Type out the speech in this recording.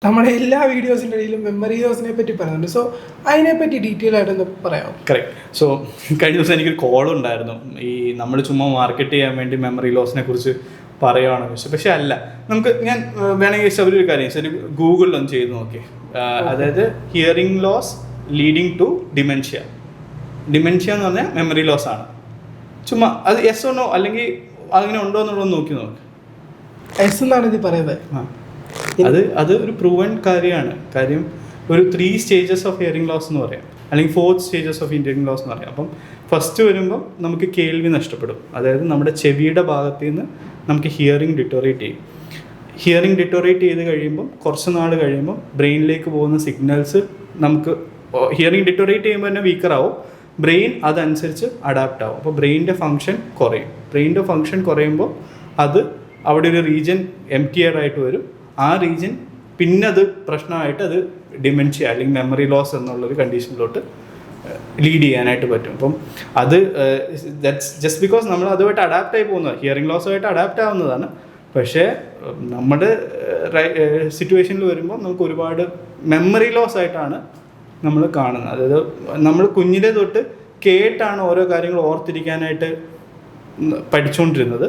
നമ്മുടെ എല്ലാ വീഡിയോസിൻ്റെ ഇടയിലും മെമ്മറി ലോസിനെ പറ്റി പറയുന്നുണ്ട്. സോ അതിനെപ്പറ്റി ഡീറ്റെയിൽ ആയിട്ടൊന്ന് പറയാം. കറക്റ്റ്. സോ കഴിഞ്ഞ ദിവസം എനിക്കൊരു കോൾ ഉണ്ടായിരുന്നു, ഈ നമ്മൾ ചുമ്മാ മാർക്കറ്റ് ചെയ്യാൻ വേണ്ടി മെമ്മറി ലോസിനെ കുറിച്ച് പറയുകയാണെന്ന് ചോദിച്ചു. പക്ഷെ അല്ല, നമുക്ക് ഞാൻ വേണമെങ്കിൽ ഒരു കാര്യം ഒരു ഗൂഗിളിലൊന്ന് ചെയ്ത് നോക്കി. അതായത് hearing loss leading to dementia എന്ന് പറഞ്ഞാൽ മെമ്മറി ലോസ് ആണ്. ചുമ്മാ അത് യെസ് ഓർ നോ അല്ലെങ്കിൽ അങ്ങനെ ഉണ്ടോ എന്നുള്ളത് നോക്കി നോക്ക്. എസ് എന്നാണ് ഇത് പറയുന്നത്. അത് ഒരു പ്രൂവൻ കാര്യം. ഒരു 3 സ്റ്റേജസ് ഓഫ് ഹിയറിംഗ് ലോസ് എന്ന് പറയാം, അല്ലെങ്കിൽ 4 സ്റ്റേജസ് ഓഫ് ഹിയറിംഗ് ലോസ് എന്ന് പറയാം. അപ്പം ഫസ്റ്റ് വരുമ്പം നമുക്ക് കേൾവി നഷ്ടപ്പെടും. അതായത് നമ്മുടെ ചെവിയുടെ ഭാഗത്ത് നിന്ന് നമുക്ക് ഹിയറിംഗ് ഡിറ്റോറേറ്റ് ചെയ്യും. ഹിയറിംഗ് ഡിറ്റോറേറ്റ് ചെയ്ത് കഴിയുമ്പം കുറച്ച് നാൾ കഴിയുമ്പം ബ്രെയിനിലേക്ക് പോകുന്ന സിഗ്നൽസ് നമുക്ക് ഹിയറിംഗ് ഡിറ്റോറേറ്റ് ചെയ്യുമ്പോൾ തന്നെ വീക്കറാവും. ബ്രെയിൻ അതനുസരിച്ച് അഡാപ്റ്റ് ആവും. അപ്പോൾ ബ്രെയിനിൻ്റെ ഫങ്ഷൻ കുറയുമ്പോൾ അത് അവിടെ ഒരു റീജിയൻ എംപ്റ്റിയർ ആയിട്ട് വരും. ആ റീജിയൻ പിന്നെ അത് പ്രശ്നമായിട്ട് അത് ഡിമെൻഷ്യ അല്ലെങ്കിൽ മെമ്മറി ലോസ് എന്നുള്ളൊരു കണ്ടീഷനിലോട്ട് ലീഡ് ചെയ്യാനായിട്ട് പറ്റും. അപ്പം അത് ദാറ്റ്സ് ജസ്റ്റ് ബിക്കോസ് നമ്മൾ അതുമായിട്ട് അഡാപ്റ്റ് ആയി പോകുന്നതാണ്, ഹിയറിംഗ് ലോസുമായിട്ട് അഡാപ്റ്റ് ആവുന്നതാണ്. പക്ഷേ നമ്മുടെ സിറ്റുവേഷനിൽ വരുമ്പോൾ നമുക്ക് ഒരുപാട് മെമ്മറി ലോസ് ആയിട്ടാണ് നമ്മൾ കാണുന്നത്. അതായത് നമ്മൾ കുഞ്ഞിലെ തൊട്ട് കേട്ടാണ് ഓരോ കാര്യങ്ങൾ ഓർത്തിരിക്കാനായിട്ട് പഠിച്ചുകൊണ്ടിരുന്നത്.